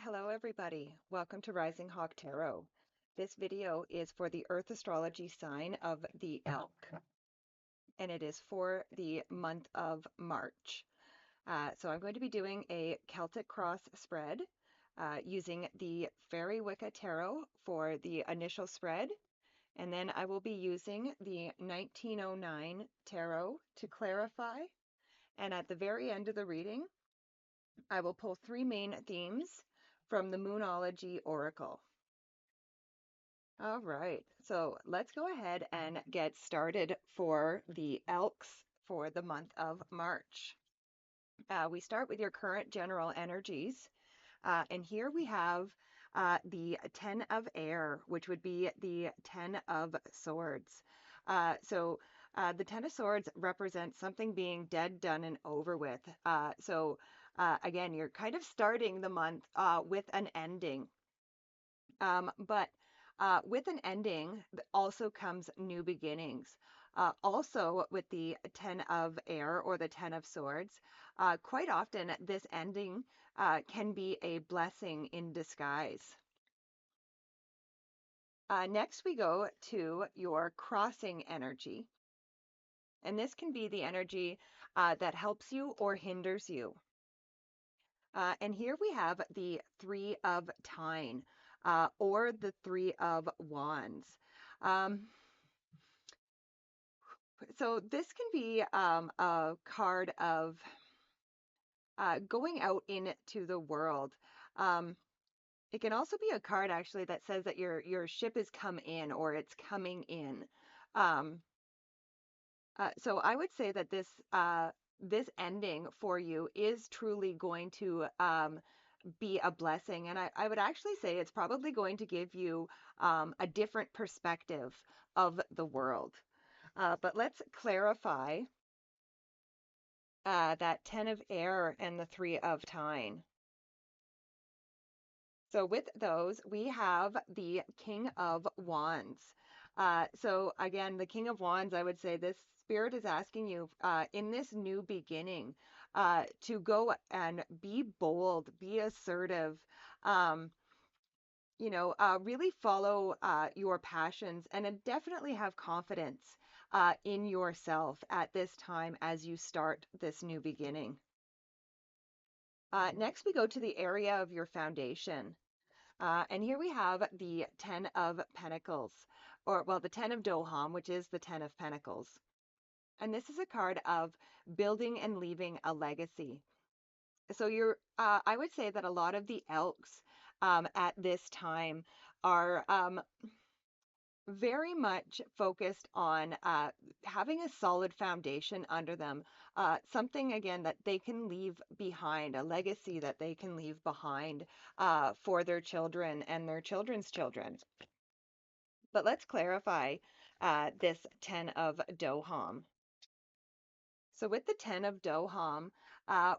Hello everybody, welcome to Rising Hawk Tarot. This video is for the Earth astrology sign of the Elk, and it is for the month of March. So I'm going to be doing a Celtic cross spread using the Fairy Wicca Tarot for the initial spread, and then I will be using the 1909 Tarot to clarify, and at the very end of the reading, I will pull three main themes from the Moonology Oracle. All right, so let's go ahead and get started for the Elks for the month of March. We start with your current general energies, and here we have the 10 of Air, which would be the 10 of Swords. The 10 of Swords represents something being dead, done, and over with. Again, you're kind of starting the month with an ending. But with an ending also comes new beginnings. Also, with the 10 of Air or the 10 of Swords, quite often this ending can be a blessing in disguise. Next, we go to your crossing energy. And this can be the energy that helps you or hinders you. And here we have the Three of Tyne, or the Three of Wands. So this can be a card of going out into the world. It can also be a card actually that says that your ship has come in or it's coming in. So I would say that this ending for you is truly going to be a blessing. And I would actually say it's probably going to give you a different perspective of the world. But let's clarify that 10 of Air and the 3 of Tyne. So with those, we have the King of Wands. So again, the King of Wands, I would say this spirit is asking you in this new beginning to go and be bold, be assertive, really follow your passions and definitely have confidence in yourself at this time as you start this new beginning. Next, we go to the area of your foundation. And here we have the 10 of Pentacles, the 10 of Doham, which is the 10 of Pentacles. And this is a card of building and leaving a legacy. So I would say that a lot of the Elks at this time are very much focused on having a solid foundation under them, something again that they can leave behind, a legacy that they can leave behind for their children and their children's children. But let's clarify this 10 of Doham. So with the 10 of Doham,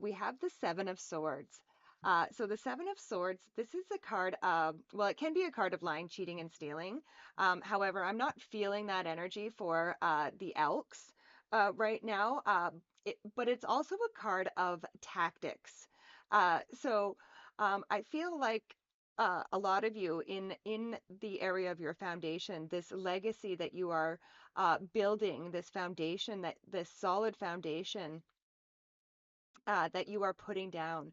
we have the 7 of Swords. So the 7 of Swords, this is a card of, it can be a card of lying, cheating, and stealing. However, I'm not feeling that energy for the Elks right now, but it's also a card of tactics. I feel like a lot of you in the area of your foundation, this legacy that you are building, this foundation, this solid foundation that you are putting down,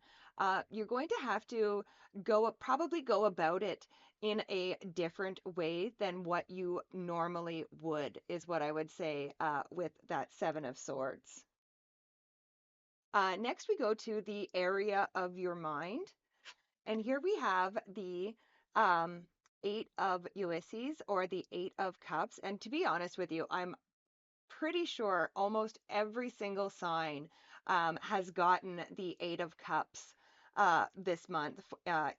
you're going to have to probably go about it in a different way than what you normally would, is what I would say with that 7 of Swords. Next, we go to the area of your mind. And here we have the 8 of Ulysses, or the 8 of Cups. And to be honest with you, I'm pretty sure almost every single sign has gotten the 8 of Cups this month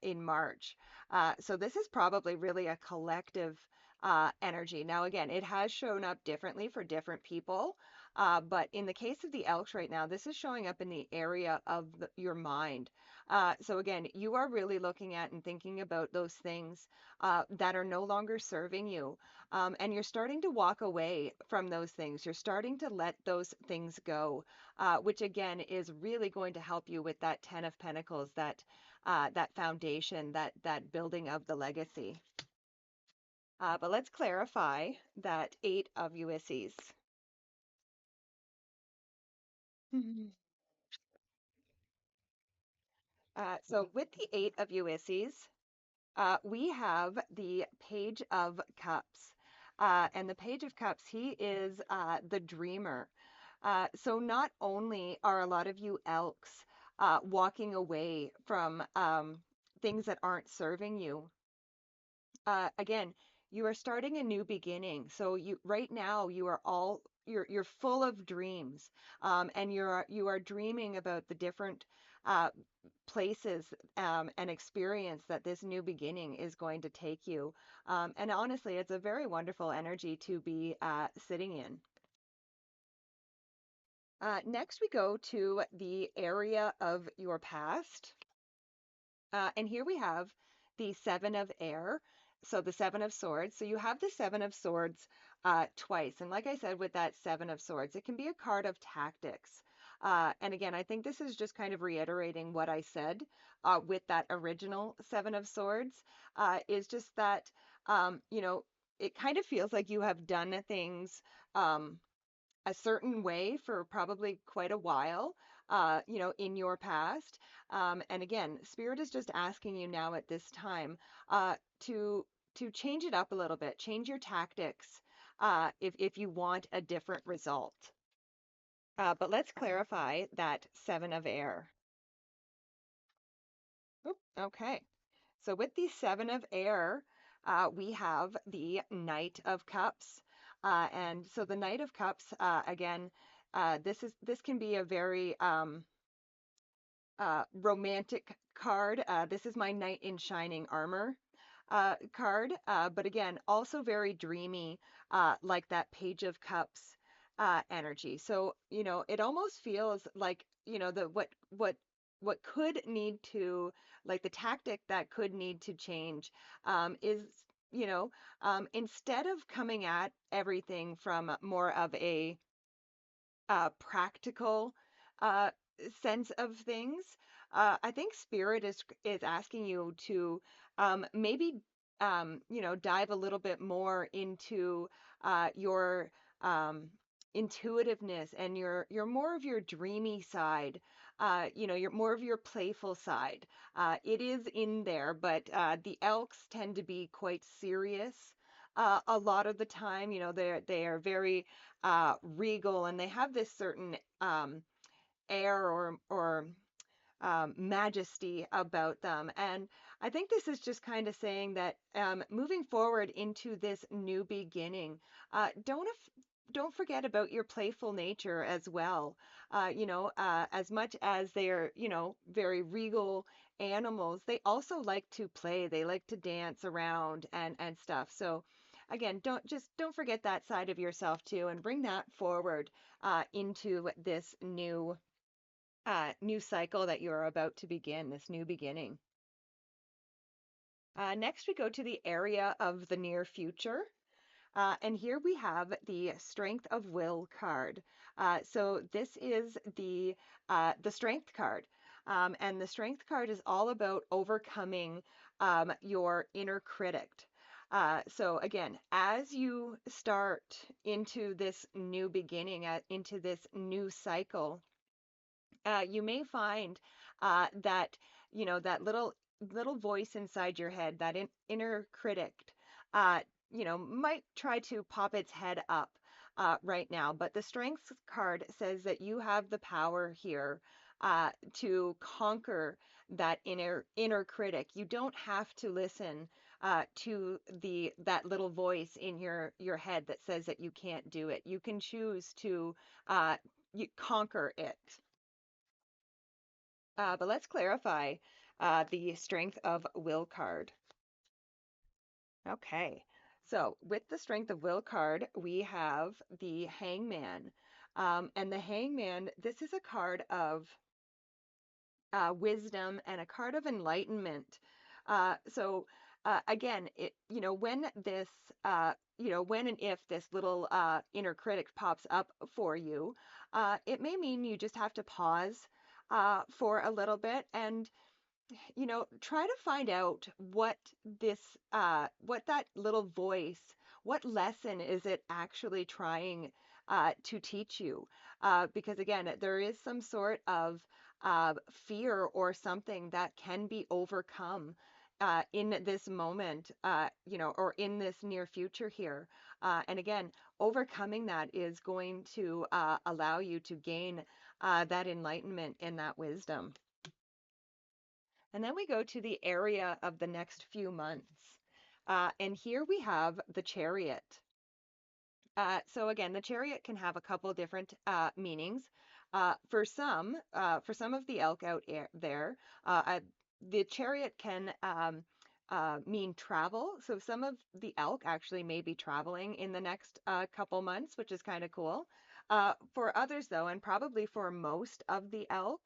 in March. So this is probably really a collective energy. Now, again, it has shown up differently for different people. But in the case of the Elks right now, this is showing up in the area of your mind. So again, you are really looking at and thinking about those things that are no longer serving you. And you're starting to walk away from those things. You're starting to let those things go, which again is really going to help you with that 10 of Pentacles, that that foundation, that building of the legacy. But let's clarify that Eight of Ulysses. So with the Eight of Ulysses, we have the Page of Cups. And the Page of Cups, he is the dreamer. So not only are a lot of you elks walking away from things that aren't serving you, again, you are starting a new beginning. So you right now you are all you're full of dreams, and you are dreaming about the different uh, places and experience that this new beginning is going to take you. And honestly, it's a very wonderful energy to be sitting in. Next, we go to the area of your past. And here we have the Seven of Air. So the Seven of Swords. So you have the Seven of Swords twice. And like I said, with that Seven of Swords, it can be a card of tactics. And again, I think this is just kind of reiterating what I said with that original Seven of Swords, is just that, it kind of feels like you have done things um, a certain way for probably quite a while, in your past. And again, Spirit is just asking you now at this time to change it up a little bit, change your tactics if you want a different result. But let's clarify that Seven of Air. Oop, okay. So with the Seven of Air, we have the Knight of Cups. And so the Knight of Cups, again, this can be a very romantic card. This is my Knight in Shining Armor card, but again, also very dreamy, like that Page of Cups energy. So, it almost feels like, the what could need to, like the tactic that could need to change, is, instead of coming at everything from more of a practical uh, sense of things. I think Spirit is asking you to maybe dive a little bit more into your intuitiveness and your more of your dreamy side. Your more of your playful side. It is in there, but the elks tend to be quite serious. A lot of the time, they are very regal, and they have this certain air or majesty about them. And I think this is just kind of saying that moving forward into this new beginning, don't forget about your playful nature as well. As much as they're, very regal animals, they also like to play. They like to dance around and stuff. So again, don't forget that side of yourself too, and bring that forward into this new cycle that you're about to begin, this new beginning. Next, we go to the area of the near future. And here we have the Strength of Will card. So this is the Strength card. And the Strength card is all about overcoming your inner critic. So again, as you start into this new beginning, into this new cycle, you may find that that little voice inside your head, that inner critic, uh, might try to pop its head up right now. But the Strengths card says that you have the power here to conquer that inner critic. You don't have to listen to that little voice in your head that says that you can't do it. You can choose to conquer it. But let's clarify the Strength of Will card. Okay, so with the Strength of Will card, we have the Hangman. And the Hangman, this is a card of wisdom and a card of enlightenment. So again, when this, when and if this little inner critic pops up for you, it may mean you just have to pause for a little bit and try to find out what that little voice, what lesson is it actually trying to teach you? Because again, there is some sort of fear or something that can be overcome in this moment, or in this near future here. And again, overcoming that is going to allow you to gain that enlightenment and that wisdom. And then we go to the area of the next few months. And here we have the chariot. So again, the chariot can have a couple different meanings. For some of the elk out there, the chariot can mean travel. So some of the elk actually may be traveling in the next couple months, which is kind of cool. For others, though, and probably for most of the elk,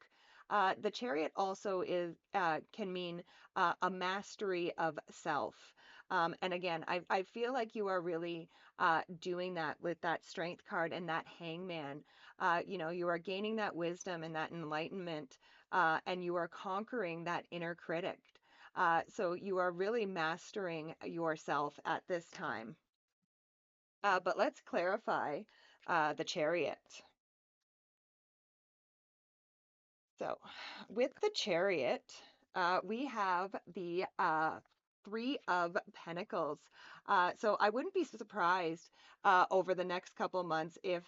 the chariot also is can mean a mastery of self. And again, I feel like you are really doing that with that strength card and that hangman. You are gaining that wisdom and that enlightenment, and you are conquering that inner critic. So you are really mastering yourself at this time. But let's clarify the chariot. So with the chariot, we have the Three of Pentacles. So I wouldn't be surprised over the next couple months if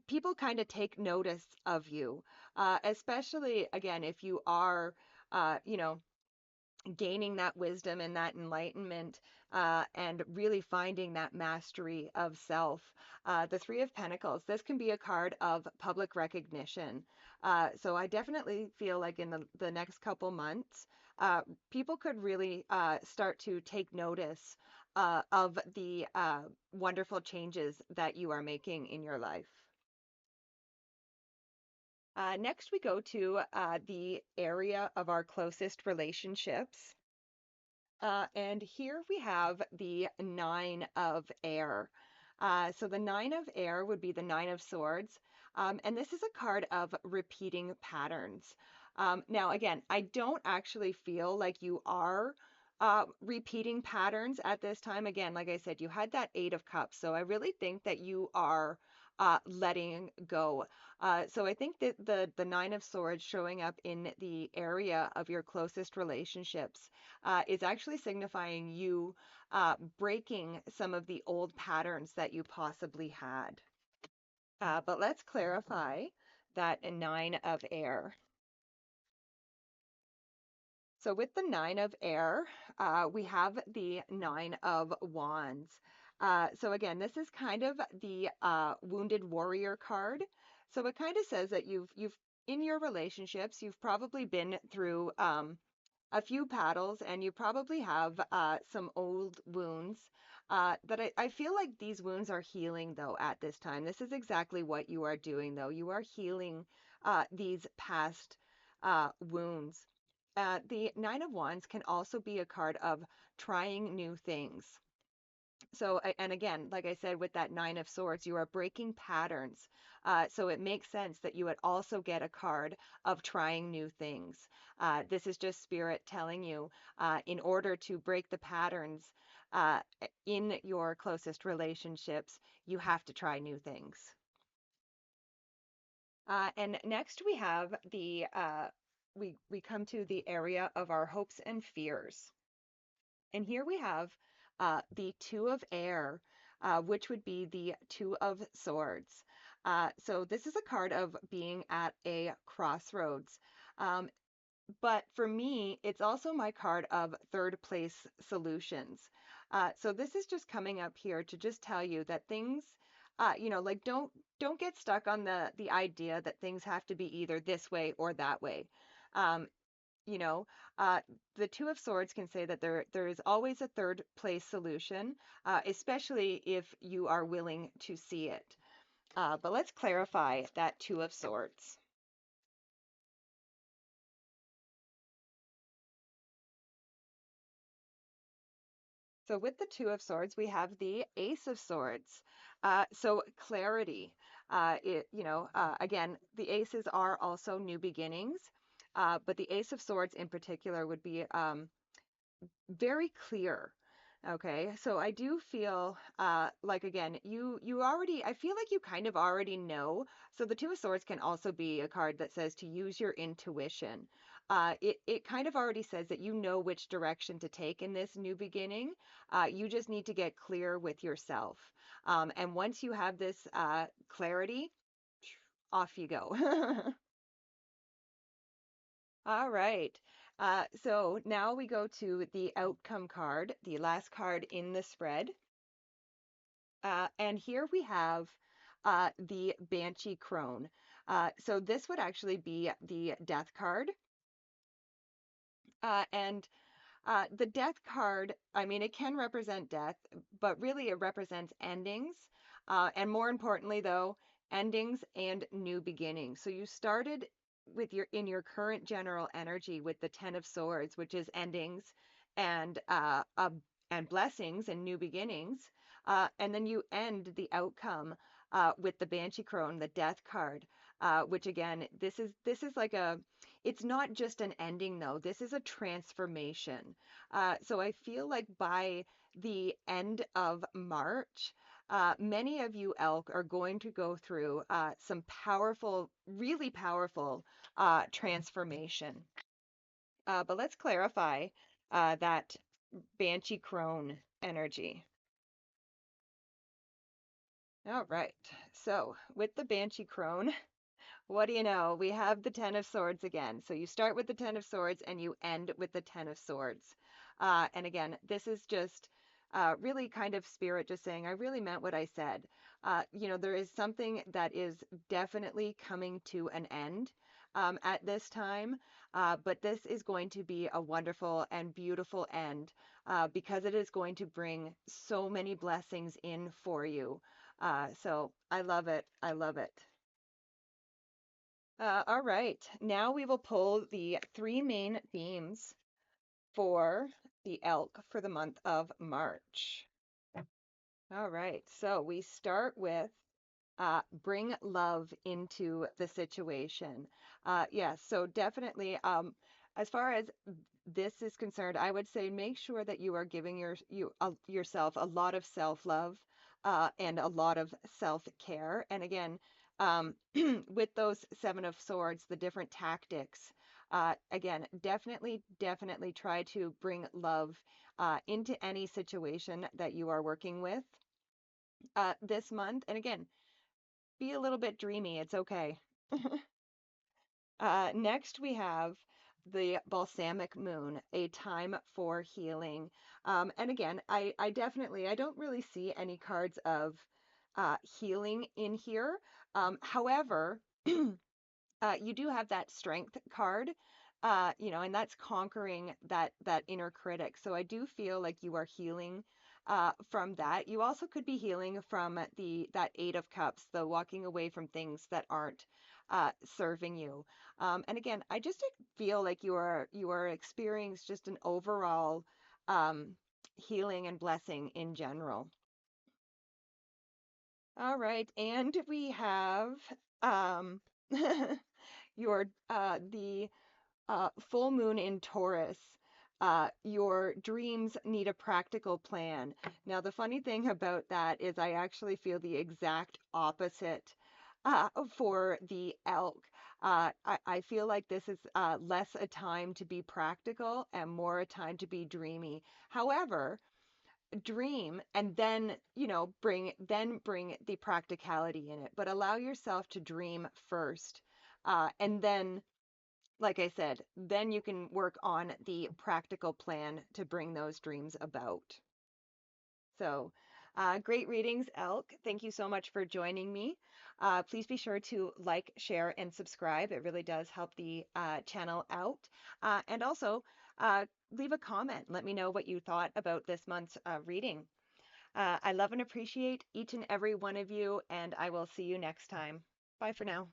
people kind of take notice of you, especially again if you are, you know, gaining that wisdom and that enlightenment, and really finding that mastery of self. The Three of Pentacles, this can be a card of public recognition. So I definitely feel like in the next couple months, people could really start to take notice of the wonderful changes that you are making in your life. Next, we go to the area of our closest relationships. And here we have the Nine of Air. So the Nine of Air would be the Nine of Swords. And this is a card of repeating patterns. Now, again, I don't actually feel like you are repeating patterns at this time. Again, like I said, you had that Eight of Cups. So I really think that you are letting go. So I think that the Nine of Swords showing up in the area of your closest relationships is actually signifying you breaking some of the old patterns that you possibly had. But let's clarify that Nine of Air. So with the Nine of Air, we have the Nine of Wands. So again, this is kind of the Wounded Warrior card. So it kind of says that you've in your relationships, you've probably been through a few paddles, and you probably have some old wounds that I feel like these wounds are healing though at this time. This is exactly what you are doing though. You are healing these past wounds. The Nine of Wands can also be a card of trying new things. So, and again, like I said, with that Nine of Swords, you are breaking patterns. So it makes sense that you would also get a card of trying new things. This is just Spirit telling you, in order to break the patterns in your closest relationships, you have to try new things. And next we have we come to the area of our hopes and fears. And here we have the Two of Air, which would be the Two of Swords. So this is a card of being at a crossroads. Um, but for me, it's also my card of third place solutions. So this is just coming up here to just tell you that things, like don't get stuck on the idea that things have to be either this way or that way. Um, you know, uh, the Two of Swords can say that there is always a third place solution, especially if you are willing to see it. But let's clarify that Two of Swords. So with the Two of Swords, we have the Ace of Swords. So clarity. Again, the aces are also new beginnings. but the Ace of Swords in particular would be very clear. Okay, so I do feel like again, you already I feel like you kind of already know. So the Two of Swords can also be a card that says to use your intuition. It kind of already says that you know which direction to take in this new beginning. You just need to get clear with yourself. And once you have this clarity, off you go. All right. So now we go to the outcome card, the last card in the spread. And here we have the Banshee Crone. So this would actually be the death card. And the death card, I mean, it can represent death, but really it represents endings. And more importantly, though, endings and new beginnings. So you started with in your current general energy with the Ten of Swords, which is endings and blessings and new beginnings. And then you end the outcome with the Banshee Crone, the death card, which again, this is like a it's not just an ending, though. This is a transformation. So I feel like by the end of March, many of you elk are going to go through some powerful, really powerful transformation. But let's clarify that Banshee Crone energy. All right. So with the Banshee Crone, what do you know? We have the Ten of Swords again. So you start with the Ten of Swords and you end with the Ten of Swords. And again, this is just really kind of spirit just saying, I really meant what I said. There is something that is definitely coming to an end at this time, but this is going to be a wonderful and beautiful end because it is going to bring so many blessings in for you. So I love it. I love it. All right, now we will pull the three main themes for the elk for the month of March. All right, so we start with bring love into the situation. Yes, so definitely, as far as this is concerned, I would say make sure that you are giving yourself a lot of self-love and a lot of self-care. And again, with those Seven of Swords, the different tactics, again, definitely try to bring love into any situation that you are working with this month. And again, be a little bit dreamy. It's okay. Next, we have the balsamic moon, a time for healing. And again, I don't really see any cards of healing in here. However, you do have that strength card, and that's conquering that inner critic. So I do feel like you are healing from that. You also could be healing from that Eight of Cups, the walking away from things that aren't serving you. And again, I just feel like you are experiencing just an overall um, healing and blessing in general. All right, and we have um, your the full moon in Taurus. Your dreams need a practical plan. Now, the funny thing about that is I actually feel the exact opposite for the elk. I feel like this is less a time to be practical and more a time to be dreamy. However, dream and then bring the practicality in it, but allow yourself to dream first, and then like I said, then you can work on the practical plan to bring those dreams about. So, great readings, Elk. Thank you so much for joining me. Please be sure to like, share, and subscribe. It really does help the channel out. And also, leave a comment. Let me know what you thought about this month's reading. I love and appreciate each and every one of you, and I will see you next time. Bye for now.